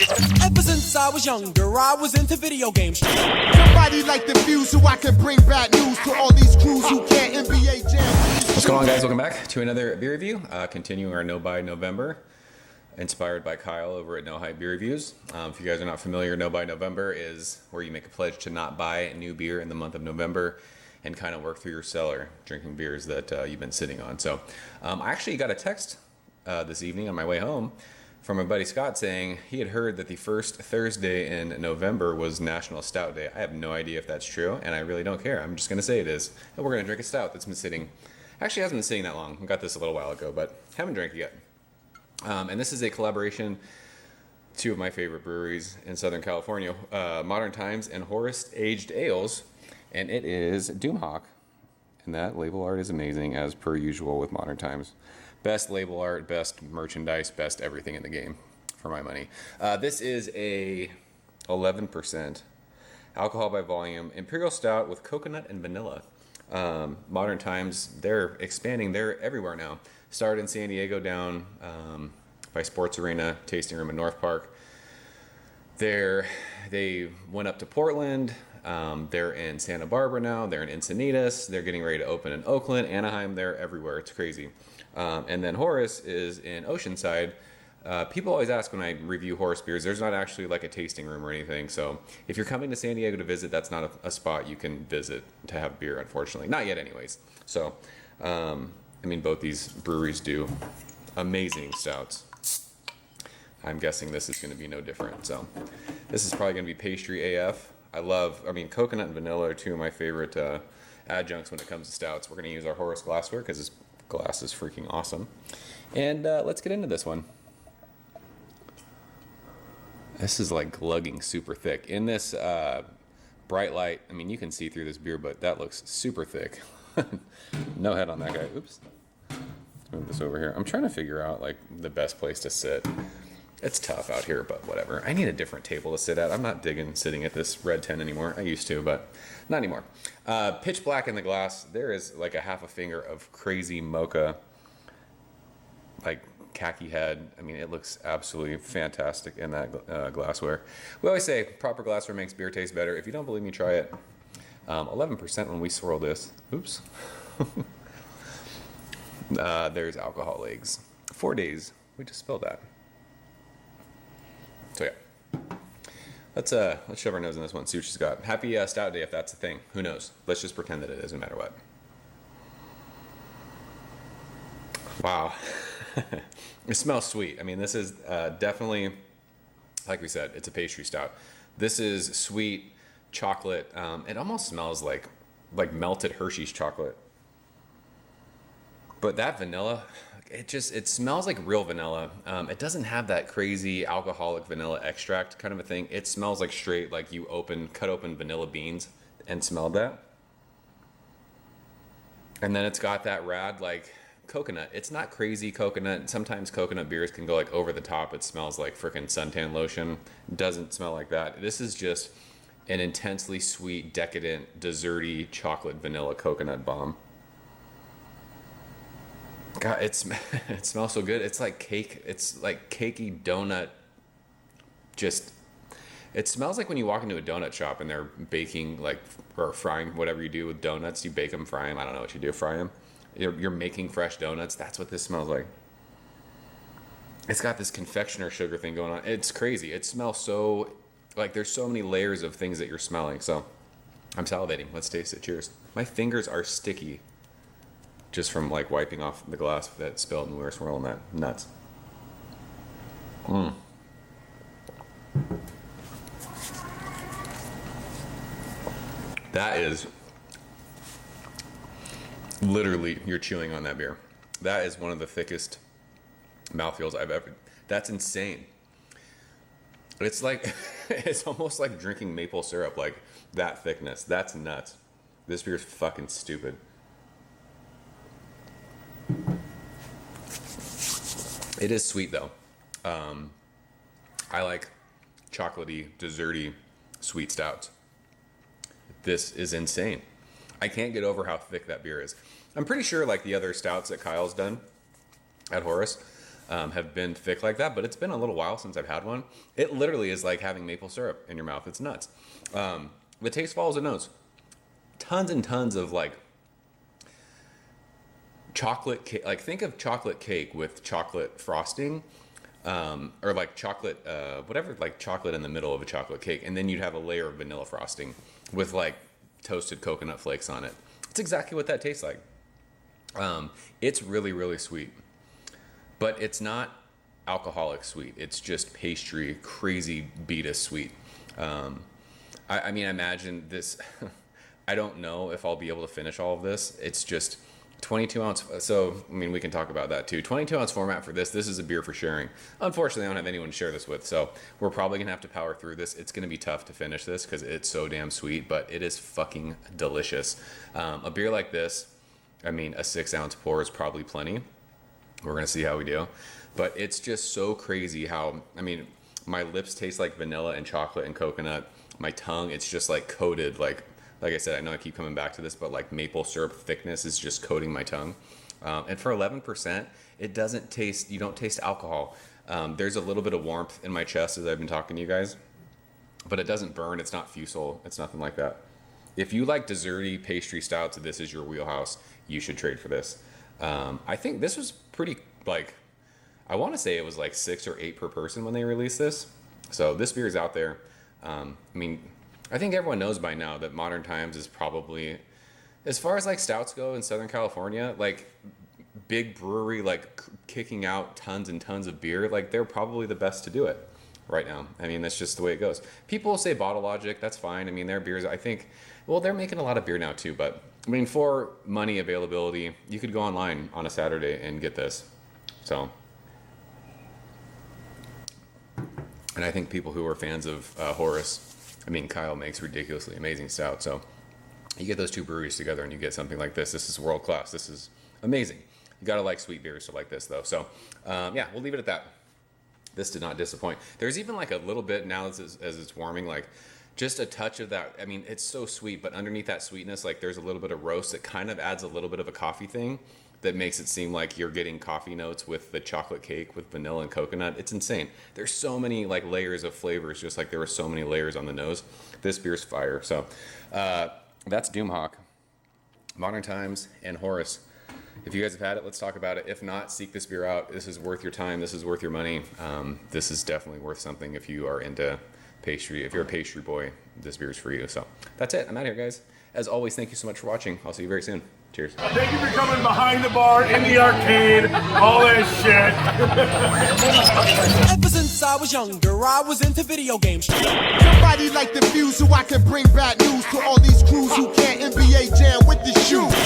Ever since I was younger, I was into video games. Somebody like the views so I can bring bad news to all these crews who can't NBA jam. What's going on, guys? Welcome back to another beer review. Continuing our No Buy November, inspired by Kyle over at No Hype Beer Reviews. If you guys are not familiar, No Buy November is where you make a pledge to not buy new beer in the month of November and kind of work through your cellar, drinking beers that you've been sitting on. So I actually got a text this evening on my way home from my buddy Scott saying he had heard that the first Thursday in November was National Stout Day. I have no idea if that's true, and I really don't care. I'm just going to say it is. And we're going to drink a stout that's been sitting, actually hasn't been sitting that long. I got this a little while ago, but haven't drank it yet. And this is a collaboration, two of my favorite breweries in Southern California, Modern Times and Horus Aged Ales, and it is Doomhawk. And that label art is amazing, as per usual with Modern Times. Best label art, best merchandise, best everything in the game, for my money. This is a 11% alcohol by volume Imperial Stout with coconut and vanilla. Modern Times, they're expanding. They're everywhere now. Started in San Diego, down by Sports Arena, tasting room in North Park. They went up to Portland. They're in Santa Barbara now. They're in Encinitas. They're getting ready to open in Oakland, Anaheim. They're everywhere. It's crazy. And then Horus is in Oceanside. People always ask when I review Horus beers, there's not actually like a tasting room or anything. So if you're coming to San Diego to visit, that's not a spot you can visit to have beer, unfortunately. Not yet anyways. So, I mean, both these breweries do amazing stouts. I'm guessing this is going to be no different. So this is probably going to be pastry AF. Coconut and vanilla are two of my favorite adjuncts when it comes to stouts. We're going to use our Horus glassware because this glass is freaking awesome. And let's get into this one. This is like glugging super thick. In this bright light, I mean, you can see through this beer, but that looks super thick. No head on that guy. Oops. Let's move this over here. I'm trying to figure out like the best place to sit. It's tough out here, but whatever. I need a different table to sit at. I'm not digging sitting at this red tent anymore. I used to, but not anymore. Pitch black in the glass. There is like a half a finger of crazy mocha, like khaki head. I mean, it looks absolutely fantastic in that glassware. We always say proper glassware makes beer taste better. If you don't believe me, try it. 11% when we swirl this. Oops. There's alcohol legs. 4 days. We just spilled that. So yeah, let's shove our nose in this one, see what she's got. Happy Stout Day if that's a thing. Who knows? Let's just pretend that it is no matter what. Wow. It smells sweet. I mean, this is definitely, like we said, it's a pastry stout. This is sweet chocolate. It almost smells like melted Hershey's chocolate. But that vanilla, it smells like real vanilla. It doesn't have that crazy alcoholic vanilla extract kind of a thing. It smells like straight, like you cut open vanilla beans and smelled that. And then it's got that rad like coconut. It's not crazy coconut. Sometimes coconut beers can go like over the top. It smells like freaking suntan lotion. It doesn't smell like that. This is just an intensely sweet, decadent, desserty chocolate vanilla coconut bomb. God, it smells so good. It's like cake. It's like cakey donut. It smells like when you walk into a donut shop and they're baking or frying whatever you do with donuts. You bake them, fry them. I don't know what you do, fry them. You're making fresh donuts. That's what this smells like. It's got this confectioner sugar thing going on. It's crazy. It smells so, like there's so many layers of things that you're smelling. So I'm salivating. Let's taste it. Cheers. My fingers are sticky just from like wiping off the glass that spilled and we were swirling that. Nuts. That is literally, you're chewing on that beer. That is one of the thickest mouthfeels I've ever. That's insane. It's like, it's almost like drinking maple syrup, like that thickness. That's nuts. This beer is fucking stupid. It is sweet though. I like chocolatey, desserty, sweet stouts. This is insane. I can't get over how thick that beer is. I'm pretty sure like the other stouts that Kyle's done at Horus, have been thick like that, but it's been a little while since I've had one. It literally is like having maple syrup in your mouth. It's nuts. The taste follows the nose. Tons and tons of like chocolate cake. Like think of chocolate cake with chocolate frosting, or like chocolate, whatever, like chocolate in the middle of a chocolate cake, and then you'd have a layer of vanilla frosting with like toasted coconut flakes on it. It's exactly what that tastes like. It's really, really sweet, but it's not alcoholic sweet. It's just pastry, crazy beat-us sweet. I mean, I imagine this, I don't know if I'll be able to finish all of this. It's just 22 ounce. So, I mean, we can talk about that too. 22 ounce format for this. This is a beer for sharing. Unfortunately, I don't have anyone to share this with. So we're probably going to have to power through this. It's going to be tough to finish this because it's so damn sweet, but it is fucking delicious. A beer like this, I mean, a 6 ounce pour is probably plenty. We're going to see how we do. But it's just so crazy how, I mean, my lips taste like vanilla and chocolate and coconut. My tongue, it's just like coated, like I said, I know I keep coming back to this, but like maple syrup thickness is just coating my tongue. And for 11%, it doesn't taste, you don't taste alcohol. There's a little bit of warmth in my chest as I've been talking to you guys, but it doesn't burn. It's not fusel. It's nothing like that. If you like desserty pastry stouts, this is your wheelhouse. You should trade for this. I think this was pretty, like, I want to say it was like 6 or 8 per person when they released this. So this beer is out there. I mean, I think everyone knows by now that Modern Times is probably, as far as like stouts go in Southern California, like big brewery, like kicking out tons and tons of beer, like they're probably the best to do it right now. I mean, that's just the way it goes. People say Bottle Logic, that's fine. I mean, their beers, I think, well, they're making a lot of beer now too, but I mean, for money availability, you could go online on a Saturday and get this. So, and I think people who are fans of Horus, I mean, Kyle makes ridiculously amazing stout. So you get those two breweries together and you get something like this. This is world class. This is amazing. You got to like sweet beers to like this though. So yeah, we'll leave it at that. This did not disappoint. There's even like a little bit now as it's warming, like just a touch of that. I mean, it's so sweet, but underneath that sweetness, like there's a little bit of roast that kind of adds a little bit of a coffee thing that makes it seem like you're getting coffee notes with the chocolate cake with vanilla and coconut. It's insane. There's so many like layers of flavors, just like there were so many layers on the nose. This beer's fire. So that's Doomhawk, Modern Times, and Horus. If you guys have had it, let's talk about it. If not, seek this beer out. This is worth your time. This is worth your money. This is definitely worth something if you are into pastry. If you're a pastry boy, this beer is for you. So that's it. I'm out of here, guys. As always, thank you so much for watching. I'll see you very soon. Cheers. Thank you for coming behind the bar, in the arcade, all that shit. Ever since I was younger, I was into video games. Somebody like the Fuse so I can bring bad news to all these crews who can't